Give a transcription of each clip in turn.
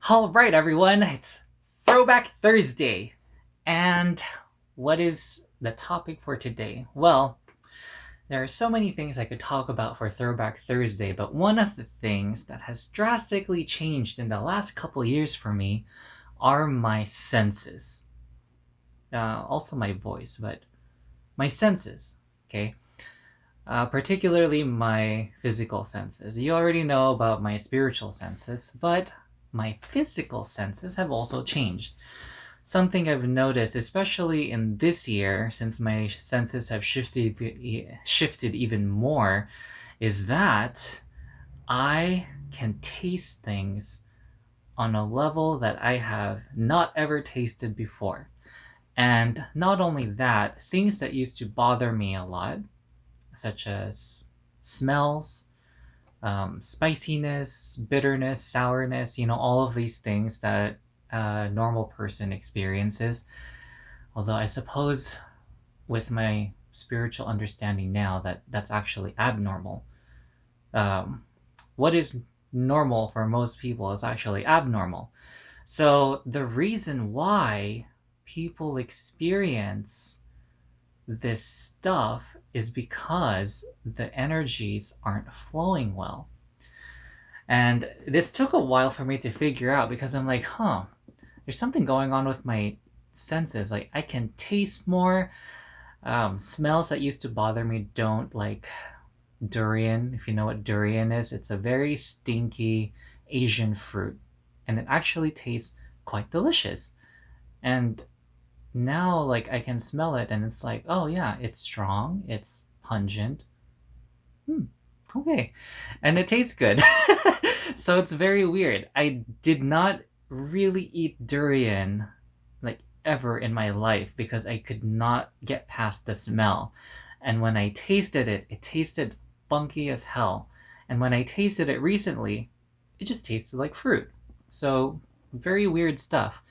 All right, everyone, it's Throwback Thursday. And what is the topic for today? Well, there are so many things I could talk about for Throwback Thursday, but one of the things that has drastically changed in the last couple years for me are my senses. Also, my voice, but my senses, okay? Particularly my physical senses. You already know about my spiritual senses, but my physical senses have also changed. Something I've noticed, especially in this year, since my senses have shifted even more, is that I can taste things on a level that I have not ever tasted before. And not only that, things that used to bother me a lot, such as smells, spiciness, bitterness, sourness, all of these things that a normal person experiences. Although I suppose with my spiritual understanding now that that's actually abnormal. What is normal for most people is actually abnormal. So the reason why people experience this stuff is because the energies aren't flowing well. And this took a while for me to figure out because I'm like, there's something going on with my senses. Like, I can taste more. Smells that used to bother me don't, like durian. If you know what durian is, it's a very stinky Asian fruit. And it actually tastes quite delicious. And now, like, I can smell it and it's like, oh yeah, it's strong, it's pungent. Okay. And it tastes good. So it's very weird. I did not really eat durian like ever in my life because I could not get past the smell. And when I tasted it, it tasted funky as hell. And when I tasted it recently, it just tasted like fruit. So, very weird stuff.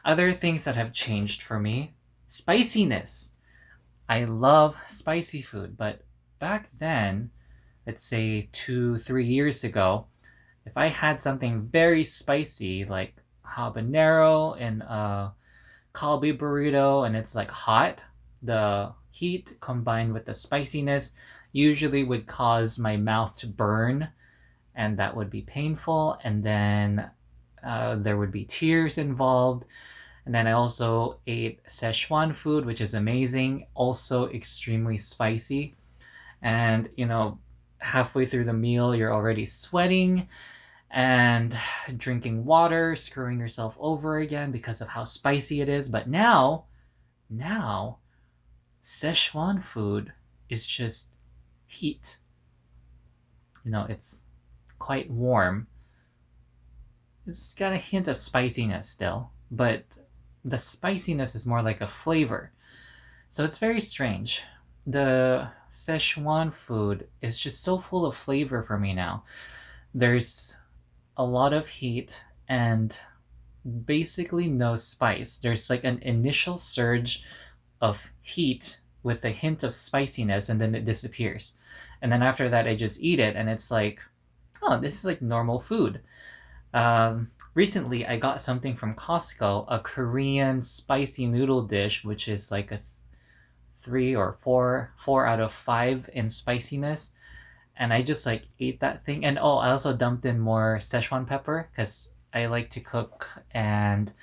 Other things that have changed for me: spiciness. I love spicy food, but back then, let's say 2, 3 years ago, if I had something very spicy like habanero in a kalbi burrito and it's like hot, the heat combined with the spiciness usually would cause my mouth to burn, and that would be painful. And then there would be tears involved. And then I also ate Szechuan food, which is amazing, also extremely spicy. And, halfway through the meal, you're already sweating and drinking water, screwing yourself over again because of how spicy it is. But now, Szechuan food is just heat. It's quite warm. It's got a hint of spiciness still, but the spiciness is more like a flavor. So it's very strange. The Szechuan food is just so full of flavor for me now. There's a lot of heat and basically no spice. There's like an initial surge of heat with a hint of spiciness, and then it disappears. And then after that, I just eat it, and it's like, oh, this is like normal food. Recently, I got something from Costco, a Korean spicy noodle dish, which is like a 3 or 4 out of 5 in spiciness. And I just like ate that thing. And oh, I also dumped in more Szechuan pepper because I like to cook and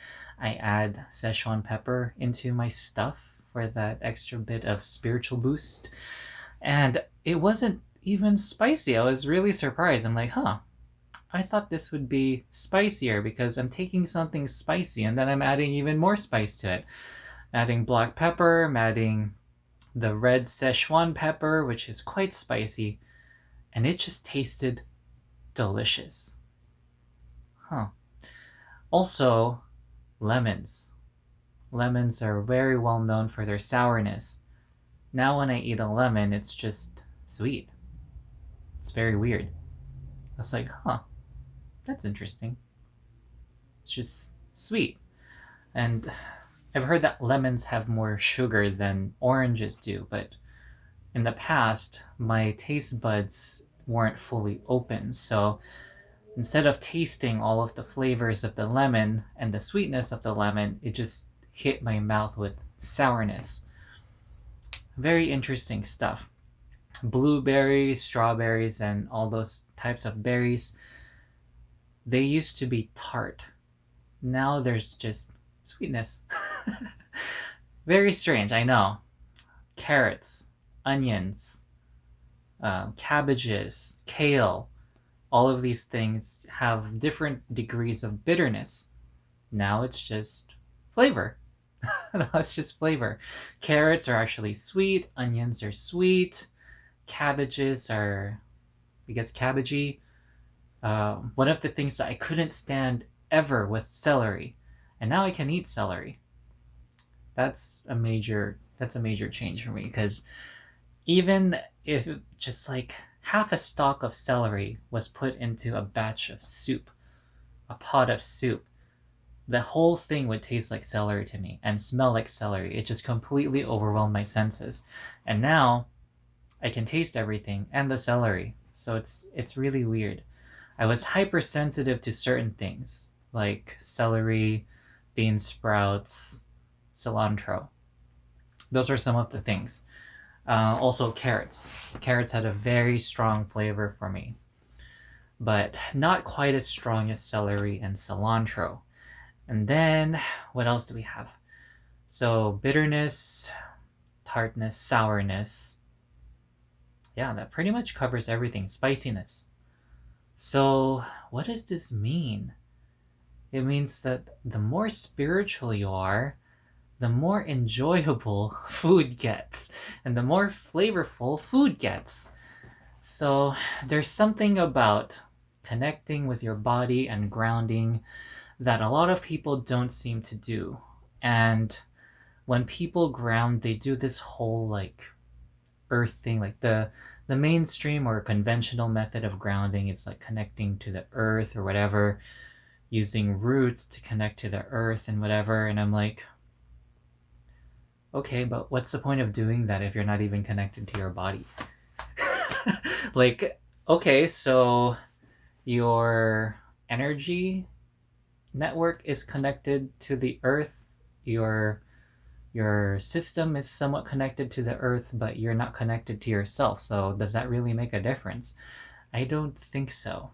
I add Szechuan pepper into my stuff for that extra bit of spiritual boost. And it wasn't even spicy. I was really surprised. I'm like, I thought this would be spicier because I'm taking something spicy and then I'm adding even more spice to it. Adding black pepper, I'm adding the red Szechuan pepper, which is quite spicy, and it just tasted delicious. Also, lemons. Lemons are very well known for their sourness. Now when I eat a lemon, it's just sweet. It's very weird. It's like, that's interesting. It's just sweet. And I've heard that lemons have more sugar than oranges do, but in the past, my taste buds weren't fully open. So Instead of tasting all of the flavors of the lemon and the sweetness of the lemon, it just hit my mouth with sourness. Very interesting stuff. Blueberries, strawberries, and all those types of berries, they used to be tart. Now there's just sweetness. Very strange, I know. Carrots, onions, cabbages, kale, all of these things have different degrees of bitterness. Now it's just flavor. Now it's just flavor. Carrots are actually sweet, onions are sweet, cabbages are, it gets cabbagey. One of the things that I couldn't stand ever was celery, and now I can eat celery. That's a major change for me, because even if just like half a stalk of celery was put into a batch of soup, a pot of soup, the whole thing would taste like celery to me and smell like celery. It just completely overwhelmed my senses. And now I can taste everything and the celery. So it's really weird. I was hypersensitive to certain things like celery, bean sprouts, cilantro. Those are some of the things. Also carrots. Carrots had a very strong flavor for me, but not quite as strong as celery and cilantro. And then what else do we have? So bitterness, tartness, sourness. Yeah, that pretty much covers everything. Spiciness. So what does this mean? It means that the more spiritual you are, the more enjoyable food gets, and the more flavorful food gets. So there's something about connecting with your body and grounding that a lot of people don't seem to do. And when people ground, they do this whole like earth thing, like the mainstream or conventional method of grounding. It's like connecting to the earth or whatever, using roots to connect to the earth and whatever. And I'm like, okay, but what's the point of doing that if you're not even connected to your body? Like, okay, so your energy network is connected to the earth, your system is somewhat connected to the earth, but you're not connected to yourself. So does that really make a difference? I don't think so.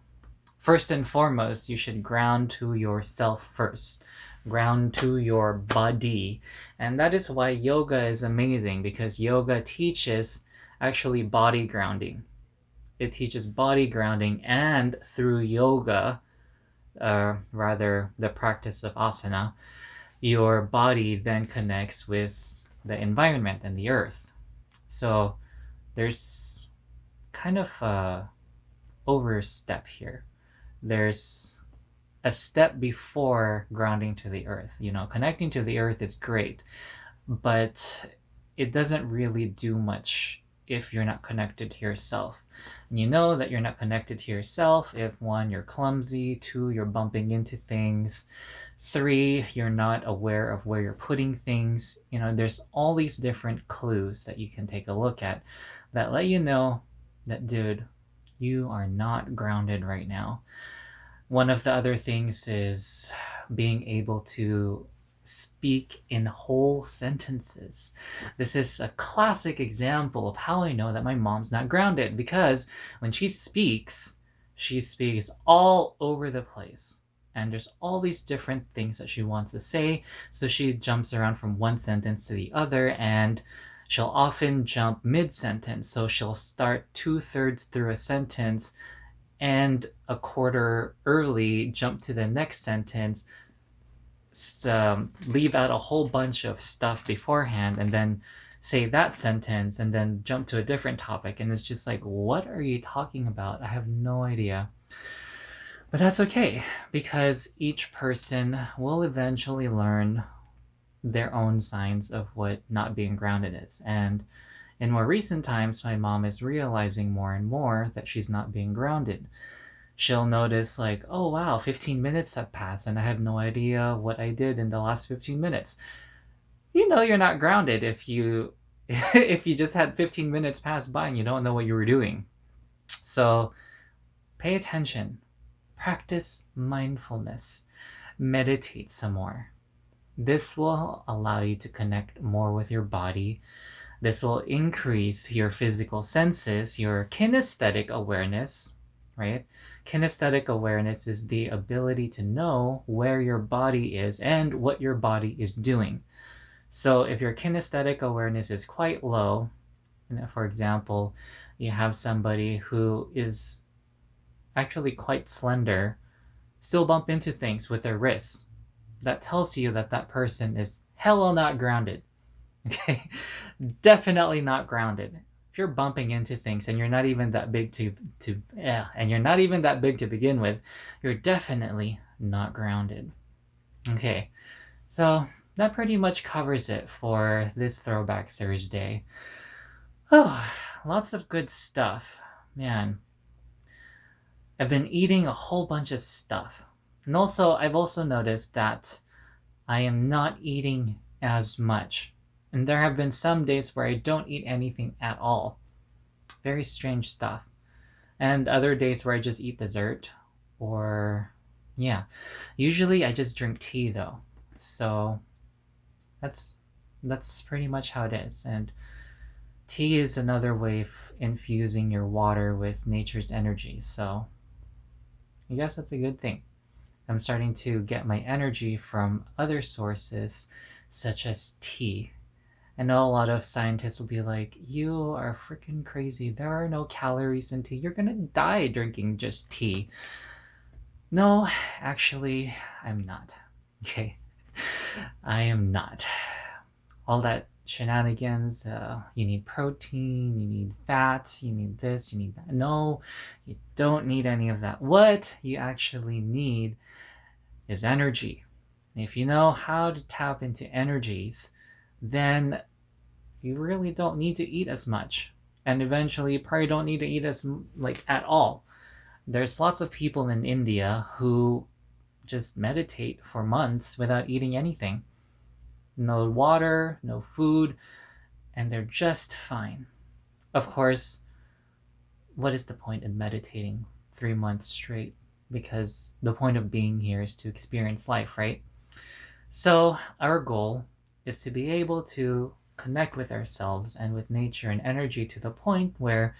First and foremost, you should ground to yourself first. Ground to your body. And that is why yoga is amazing, because yoga teaches actually body grounding. It teaches body grounding, and through yoga, rather the practice of asana, your body then connects with the environment and the earth. So there's kind of a overstep here. There's a step before grounding to the earth. You know, connecting to the earth is great, but it doesn't really do much if you're not connected to yourself. And you know that you're not connected to yourself if 1, you're clumsy, 2, you're bumping into things, 3, you're not aware of where you're putting things. You know, there's all these different clues that you can take a look at that let you know that, dude, you are not grounded right now. One of the other things is being able to speak in whole sentences. This is a classic example of how I know that my mom's not grounded, because when she speaks all over the place. And there's all these different things that she wants to say. So she jumps around from one sentence to the other, and she'll often jump mid-sentence. So she'll start 2/3 through a sentence and a quarter early, jump to the next sentence, leave out a whole bunch of stuff beforehand, and then say that sentence, and then jump to a different topic. And it's just like, what are you talking about? I have no idea. But that's okay, because each person will eventually learn their own signs of what not being grounded is. And in more recent times, my mom is realizing more and more that she's not being grounded. She'll notice like, oh wow, 15 minutes have passed and I have no idea what I did in the last 15 minutes. You know you're not grounded if you if you just had 15 minutes pass by and you don't know what you were doing. So pay attention. practice mindfulness. Meditate some more. This will allow you to connect more with your body. This will increase your physical senses, your kinesthetic awareness, right? Kinesthetic awareness is the ability to know where your body is and what your body is doing. So if your kinesthetic awareness is quite low, for example, you have somebody who is actually quite slender, still bump into things with their wrists. That tells you that that person is hella not grounded. Okay? Definitely not grounded. If you're bumping into things and you're not even that big and you're not even that big to begin with, you're definitely not grounded. Okay. So that pretty much covers it for this Throwback Thursday. Oh, lots of good stuff. Man, I've been eating a whole bunch of stuff. And also, I've also noticed that I am not eating as much. And there have been some days where I don't eat anything at all. Very strange stuff. And other days where I just eat dessert or, yeah. Usually I just drink tea though. So that's pretty much how it is. And tea is another way of infusing your water with nature's energy. So I guess that's a good thing. I'm starting to get my energy from other sources, such as tea. I know a lot of scientists will be like, you are freaking crazy. There are no calories in tea. You're gonna die drinking just tea. No, actually, I'm not. Okay? I am not. All that shenanigans, you need protein, you need fat, you need this, you need that. No, you don't need any of that. What you actually need is energy. And if you know how to tap into energies, then you really don't need to eat as much. And eventually you probably don't need to eat as at all. There's lots of people in India who just meditate for months without eating anything. No water, no food, and they're just fine. Of course, what is the point in meditating 3 months straight? Because the point of being here is to experience life, right? So our goal is to be able to connect with ourselves and with nature and energy to the point where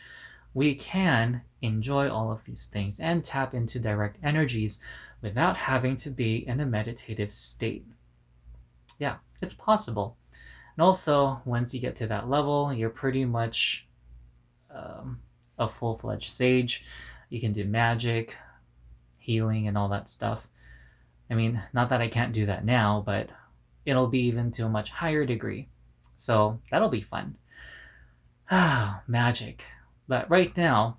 we can enjoy all of these things and tap into direct energies without having to be in a meditative state. Yeah, it's possible. And also, once you get to that level, you're pretty much a full-fledged sage. You can do magic, healing, and all that stuff. I mean, not that I can't do that now, but it'll be even to a much higher degree. So that'll be fun. Magic. But right now,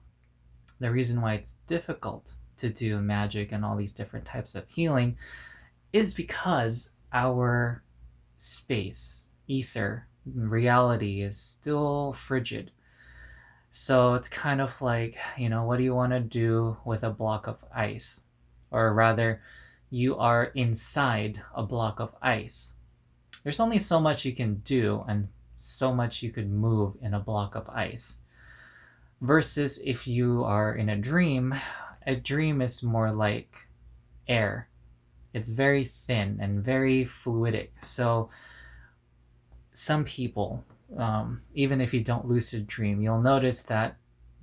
the reason why it's difficult to do magic and all these different types of healing is because our space, ether, reality is still frigid. So it's kind of like, what do you want to do with a block of ice? Or rather, you are inside a block of ice. There's only so much you can do and so much you could move in a block of ice. Versus if you are in a dream is more like air. It's very thin and very fluidic. So some people, even if you don't lucid dream, you'll notice that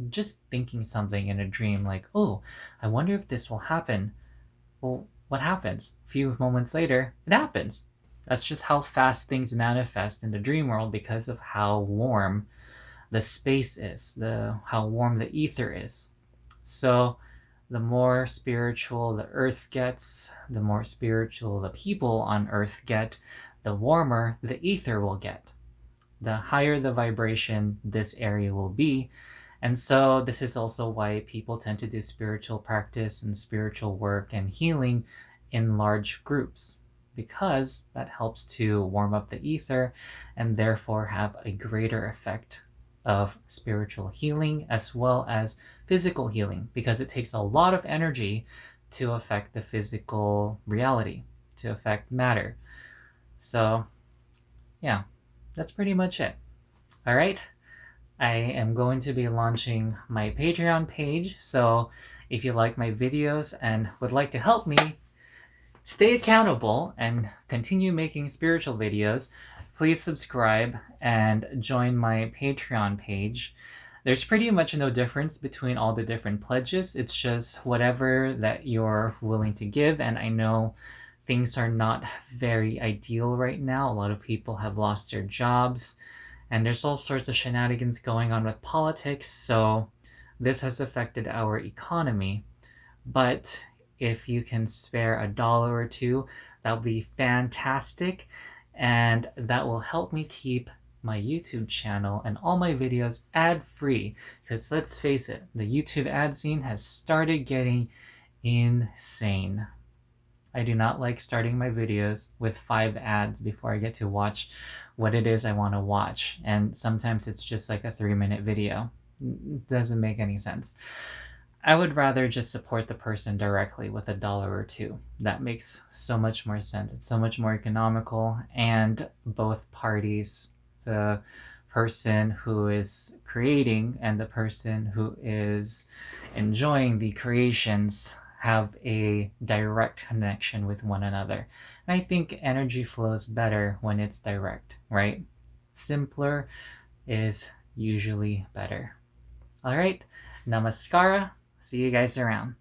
just thinking something in a dream like, oh, I wonder if this will happen. Well, what happens? A few moments later, it happens. That's just how fast things manifest in the dream world because of how warm the space is, how warm the ether is. So the more spiritual the earth gets, the more spiritual the people on earth get, the warmer the ether will get. The higher the vibration this area will be. And so this is also why people tend to do spiritual practice and spiritual work and healing in large groups, because that helps to warm up the ether and therefore have a greater effect of spiritual healing as well as physical healing, because it takes a lot of energy to affect the physical reality, to affect matter. So yeah, that's pretty much it. All right. I am going to be launching my Patreon page. So If you like my videos and would like to help me stay accountable and continue making spiritual videos, please subscribe and join my Patreon page. There's pretty much no difference between all the different pledges. It's just whatever that you're willing to give. And I know things are not very ideal right now. A lot of people have lost their jobs, and there's all sorts of shenanigans going on with politics. So this has affected our economy. But if you can spare $1 or $2, that would be fantastic. And that will help me keep my YouTube channel and all my videos ad-free. Because let's face it, the YouTube ad scene has started getting insane. I do not like starting my videos with 5 ads before I get to watch what it is I want to watch. And sometimes it's just like a 3-minute video. It doesn't make any sense. I would rather just support the person directly with $1 or $2. That makes so much more sense. It's so much more economical, and both parties, the person who is creating and the person who is enjoying the creations, have a direct connection with one another. And I think energy flows better when it's direct, right? Simpler is usually better. All right, namaskara. See you guys around.